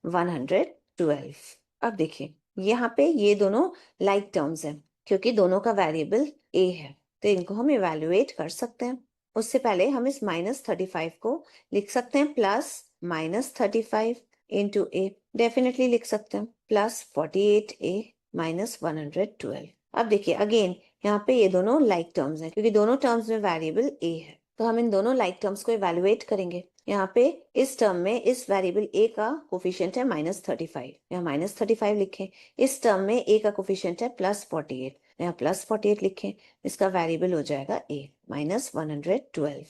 -112। अब देखिए यहाँ पे ये दोनों लाइक टर्म्स हैं क्योंकि दोनों का वेरिएबल a है, तो इनको हम इवेल्युएट कर सकते हैं। उससे पहले हम इस -35 को लिख सकते हैं +-35 इंटू a, डेफिनेटली लिख सकते हैं +48a -112। अब देखिए अगेन यहाँ पे ये दोनों लाइक टर्म्स हैं क्योंकि दोनों टर्म्स में वेरिएबल a है, तो हम इन दोनों लाइक टर्म्स को इवेल्युएट करेंगे। यहाँ पे इस टर्म में इस वेरिएबल a का कोफिशिएंट है -35, यहाँ -35 लिखें। इस टर्म में a का कोफिशिएंट है +48, यहाँ +48 लिखें। इसका वेरिएबल हो जाएगा a -112।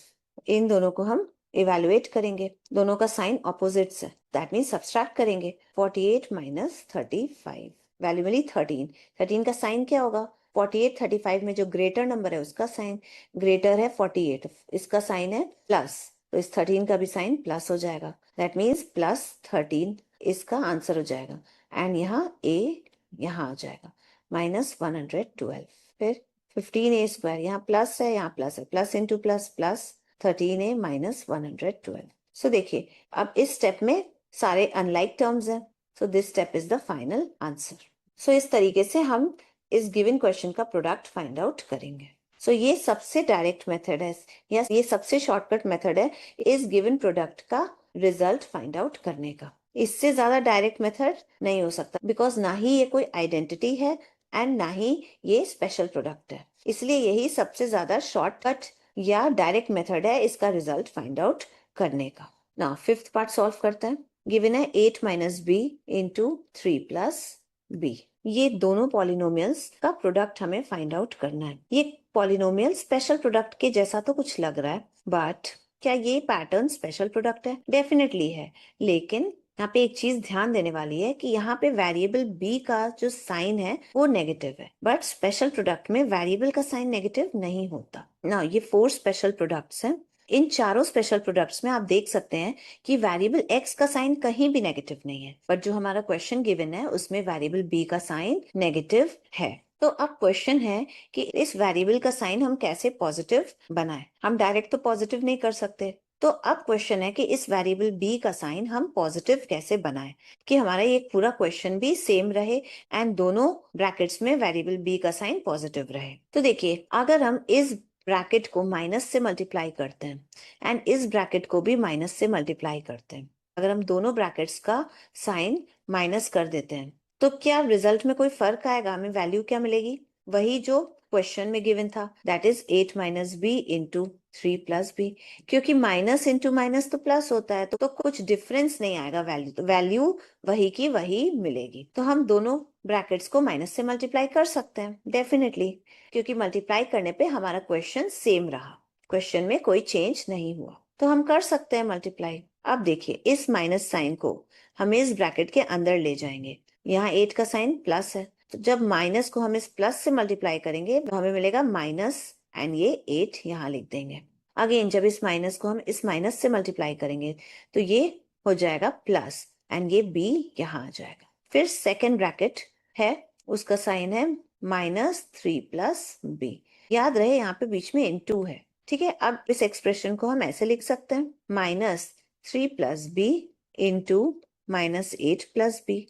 इन दोनों को हम इवेल्युएट करेंगे, दोनों का साइन ऑपोजिट्स है, दैट मीन्स सब्सट्रैक्ट करेंगे। 48 - 35, वैल्यू मिली 13। 13 का साइन क्या होगा, 48 35 में जो ग्रेटर नंबर है उसका साइन, ग्रेटर है 48, इसका साइन है प्लस, तो इस 13 का भी साइन प्लस हो जाएगा, दैट मीन्स +13 इसका आंसर हो जाएगा। एंड यहाँ a यहाँ आ जाएगा -112। फिर 15a स्क्वायर, यहाँ प्लस है, यहाँ प्लस है, plus into plus plus 13a minus 112। So देखिए अब इस स्टेप में सारे अनलाइक टर्म्स हैं, so this step is the final answer. So इस तरीके से हम इस गिवन क्वेश्चन का प्रोडक्ट फाइंड आउट करेंगे। सो ये सबसे डायरेक्ट मेथड है, या ये सबसे शॉर्टकट मेथड है इस गिवन प्रोडक्ट का रिजल्ट फाइंड आउट करने का। इससे ज्यादा डायरेक्ट मेथड नहीं हो सकता, बिकॉज ना ही ये कोई आइडेंटिटी है एंड ना ही ये स्पेशल प्रोडक्ट है, इसलिए यही सबसे ज्यादा शॉर्टकट या डायरेक्ट मेथड है इसका रिजल्ट फाइंड आउट करने का। ना फिफ्थ पार्ट सॉल्व करते हैं। गिवन है 8 minus b into 3 plus b. ये दोनों पॉलिनोमियल्स का प्रोडक्ट हमें फाइंड आउट करना है। ये पॉलिनोमियल स्पेशल प्रोडक्ट के जैसा तो कुछ लग रहा है, बट क्या ये पैटर्न स्पेशल प्रोडक्ट है? डेफिनेटली है, लेकिन यहाँ पे एक चीज ध्यान देने वाली है कि यहाँ पे वेरिएबल b का जो साइन है वो नेगेटिव है, बट स्पेशल प्रोडक्ट में वेरिएबल का साइन नेगेटिव नहीं होता ना। ये 4 स्पेशल प्रोडक्ट्स हैं। इन चारों स्पेशल प्रोडक्ट्स में आप देख सकते हैं कि वेरिएबल x का साइन कहीं भी नेगेटिव नहीं है, बट जो हमारा क्वेश्चन गिवन है उसमें वेरिएबल b का साइन नेगेटिव है। तो अब क्वेश्चन है कि इस वेरिएबल का साइन हम कैसे पॉजिटिव बनाएं। हम डायरेक्ट तो पॉजिटिव नहीं कर सकते, तो अब क्वेश्चन है कि इस वेरिएबल b का साइन हम पॉजिटिव कैसे बनाएं कि हमारा ये पूरा क्वेश्चन भी सेम रहे एंड दोनों ब्रैकेट्स में वेरिएबल b का साइन पॉजिटिव रहे। तो देखिए अगर हम इस ब्रैकेट को माइनस से मल्टीप्लाई करते हैं एंड इस ब्रैकेट को भी माइनस से मल्टीप्लाई करते हैं, अगर हम दोनों ब्रैकेट्स का साइन माइनस कर देते हैं तो क्या रिजल्ट में कोई फर्क आएगा? हमें वैल्यू क्या मिलेगी? वही जो क्वेश्चन में गिवन था, that is 8 minus b into 3 plus b. क्योंकि माइनस इंटू माइनस तो प्लस होता है, तो कुछ डिफरेंस नहीं आएगा वैल्यू, तो वैल्यू वही की वही मिलेगी। तो हम दोनों ब्रैकेट्स को माइनस से मल्टीप्लाई कर सकते हैं डेफिनेटली, क्योंकि मल्टीप्लाई करने पे हमारा क्वेश्चन सेम रहा, क्वेश्चन में कोई चेंज नहीं हुआ, तो हम कर सकते हैं मल्टीप्लाई। अब देखिए इस माइनस साइन को हम इस ब्रैकेट के अंदर ले जाएंगे, यहाँ 8 का साइन प्लस है, तो जब माइनस को हम इस प्लस से मल्टीप्लाई करेंगे तो हमें मिलेगा माइनस एंड ये 8 यहाँ लिख देंगे। अगेन जब इस माइनस को हम इस माइनस से मल्टीप्लाई करेंगे तो ये हो जाएगा प्लस एंड ये b यहाँ आ जाएगा। फिर सेकेंड ब्रैकेट है, उसका साइन है -3 प्लस b। याद रहे यहाँ पे बीच में इनटू है, ठीक है। अब इस एक्सप्रेशन को हम ऐसे लिख सकते हैं -3 plus b into -8 plus b।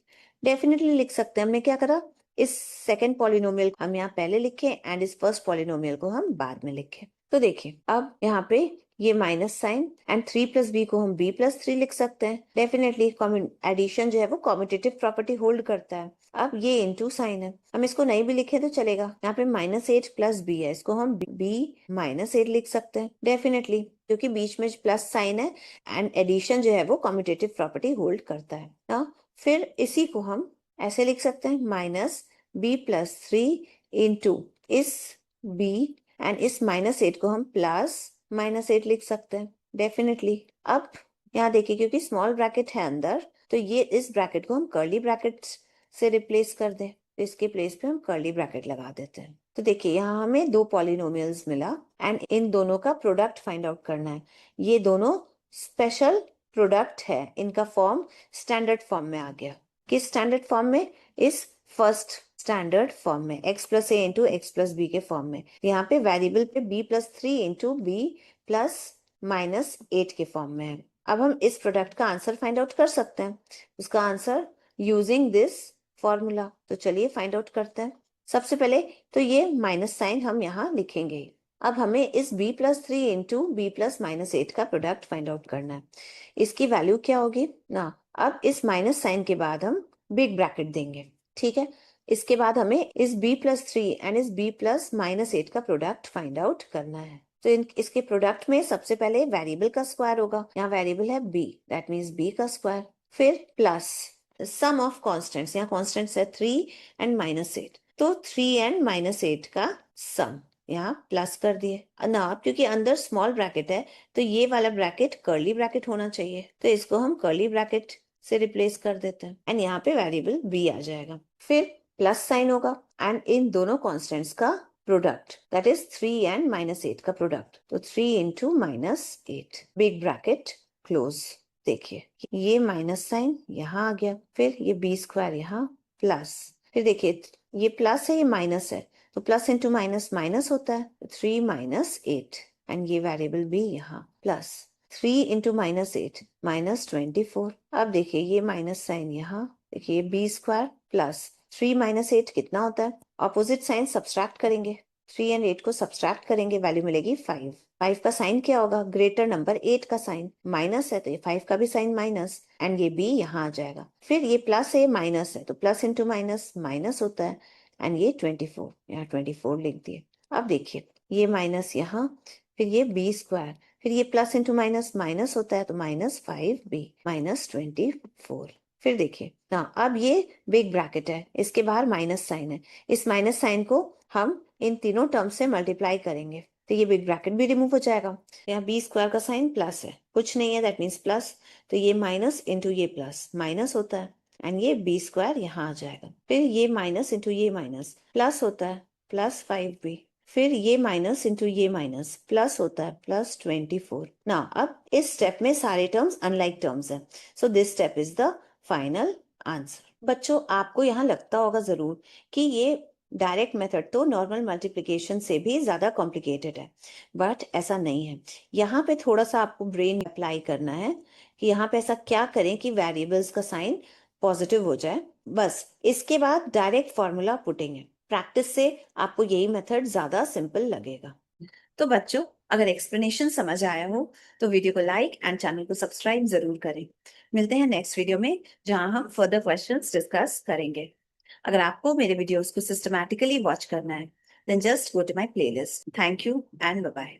Definitely लिख सकते हैं। हमने क्या करा, इस सेकेंड पॉलिनोमियल हम यहाँ पहले लिखे एंड इस फर्स्ट पॉलिनोमियल को हम बाद में लिखे। तो देखिए अब यहाँ पे ये minus sign and 3 plus b को हम b प्लस 3 लिख सकते हैं। डेफिनेटली एडिशन जो है वो कॉम्यूटेटिव प्रॉपर्टी होल्ड करता है। अब ये इनटू साइन है, हम इसको नहीं भी लिखे तो चलेगा। यहाँ पे -8 प्लस b है, इसको हम b -8 लिख सकते हैं डेफिनेटली, क्योंकि बीच में प्लस साइन है एंड एडिशन जो है वो कॉम्यूटेटिव प्रॉपर्टी होल्ड करता है ना। फिर इसी को हम ऐसे लिख सकते हैं -b प्लस 3 इंटू इस b एंड इस -8 को हम प्लस -8 लिख सकते हैं डेफिनेटली। अब यहाँ देखिए क्योंकि स्मॉल ब्रैकेट है अंदर, तो ये इस ब्रैकेट को हम कर्ली ब्रैकेट से रिप्लेस कर दें, तो इसके प्लेस पे हम कर्ली ब्रैकेट लगा देते हैं। तो देखिए यहाँ हमें दो पॉलिनोमियल्स मिला एंड इन दोनों का प्रोडक्ट फाइंड आउट करना है। ये दोनों स्पेशल प्रोडक्ट है, इनका फॉर्म स्टैंडर्ड फॉर्म में आ गया। किस स्टैंडर्ड फॉर्म में? इस फर्स्ट स्टैंडर्ड फॉर्म में, x plus a into x plus b के फॉर्म में। यहाँ पे वेरिएबल पे b plus 3 into b plus -8 के फॉर्म में है। अब हम इस प्रोडक्ट का आंसर फाइंड आउट कर सकते हैं, उसका आंसर यूजिंग दिस फॉर्मूला। तो चलिए फाइंड आउट करते हैं। सबसे पहले तो ये माइनस साइन हम यहाँ लिखेंगे। अब हमें इस b plus 3 into b plus -8 का प्रोडक्ट फाइंड आउट करना है। इसकी वैल्यू क्या होगी ना। अब इस माइनस साइन के बाद हम बिग ब्रैकेट देंगे, ठीक है। इसके बाद हमें इस b प्लस 3 एंड इस b प्लस -8 का प्रोडक्ट फाइंड आउट करना है। तो इसके प्रोडक्ट में सबसे पहले वेरिएबल का स्क्वायर होगा, यहाँ वेरिएबल है b, दैट मीन्स b का स्क्वायर, फिर प्लस सम ऑफ कॉन्स्टेंट्स, यहाँ कॉन्स्टेंट्स है 3 एंड -8, तो 3 एंड -8 का सम यहाँ प्लस कर दिए ना। क्योंकि अंदर स्मॉल ब्रैकेट है तो ये वाला ब्रैकेट कर्ली ब्रैकेट होना चाहिए, तो इसको हम कर्ली ब्रैकेट से रिप्लेस कर देते हैं एंड यहाँ पे वेरिएबल b आ जाएगा। फिर प्लस साइन होगा एंड इन दोनों कॉन्स्टेंट्स का प्रोडक्ट, दैट इज 3 एंड -8 का प्रोडक्ट, तो 3 इंटू -8 बिग ब्रैकेट क्लोज। देखिए ये माइनस साइन यहाँ आ गया, फिर ये b स्क्वायर यहाँ प्लस, फिर देखिए ये प्लस है ये माइनस है, तो प्लस इंटू माइनस माइनस होता है, 3 माइनस 8, एंड ये वेरिएबल भी यहाँ प्लस 3 इंटू माइनस 8 माइनस 24। अब देखिए ये माइनस साइन यहाँ, देखिए बी स्क्वायर प्लस 3 माइनस 8 कितना होता है, ऑपोजिट साइन सब्सट्रैक्ट करेंगे, 3 एंड 8 को सब्सट्रैक्ट करेंगे, वैल्यू मिलेगी 5। 5 का साइन क्या होगा, ग्रेटर नंबर 8 का साइन, माइनस है तो ये 5 का भी साइन माइनस, एंड ये बी यहाँ आ जाएगा। फिर ये प्लस है माइनस है तो प्लस इंटू माइनस माइनस होता है, एंड ये 24, यहाँ 24 लिख दिए। अब देखिए ये माइनस यहाँ, फिर ये बी स्क्वायर, फिर ये प्लस इंटू माइनस माइनस होता है तो माइनस 5b माइनस 24। फिर देखिए ना, अब ये बिग ब्रैकेट है, इसके बाहर माइनस साइन है, इस माइनस साइन को हम इन तीनों टर्म से मल्टीप्लाई करेंगे तो ये बिग ब्रैकेट भी रिमूव हो जाएगा। यहाँ बी स्क्वायर का साइन प्लस है, कुछ नहीं है, दैट मीन्स प्लस, तो ये माइनस इंटू ये प्लस माइनस होता है, एंड ये बी स्क्वायर यहाँ आ जाएगा। फिर ये माइनस इंटू ये माइनस प्लस होता है, प्लस 5b, फिर ये माइनस इंटू ये माइनस प्लस होता है, प्लस 24। ना अब इस स्टेप में सारे टर्म्स अनलाइक टर्म्स हैं, so this step is the final answer. बच्चों आपको यहाँ लगता होगा जरूर कि ये डायरेक्ट मेथड तो नॉर्मल मल्टीप्लिकेशन से भी ज्यादा कॉम्प्लिकेटेड है, बट ऐसा नहीं है। यहाँ पे थोड़ा सा आपको ब्रेन अप्लाई करना है कि यहाँ पे ऐसा क्या करें कि वेरिएबल्स का साइन पॉजिटिव हो जाए, बस इसके बाद डायरेक्ट फॉर्मूला पुटिंग है। प्रैक्टिस से आपको यही मेथड ज्यादा सिंपल लगेगा। तो बच्चों अगर एक्सप्लेनेशन समझ आया हो तो वीडियो को लाइक एंड चैनल को सब्सक्राइब जरूर करें। मिलते हैं नेक्स्ट वीडियो में जहां हम फर्दर क्वेश्चंस डिस्कस करेंगे। अगर आपको मेरे वीडियोस को सिस्टमैटिकली वॉच करना है then just go to my playlist. Thank you and bye bye.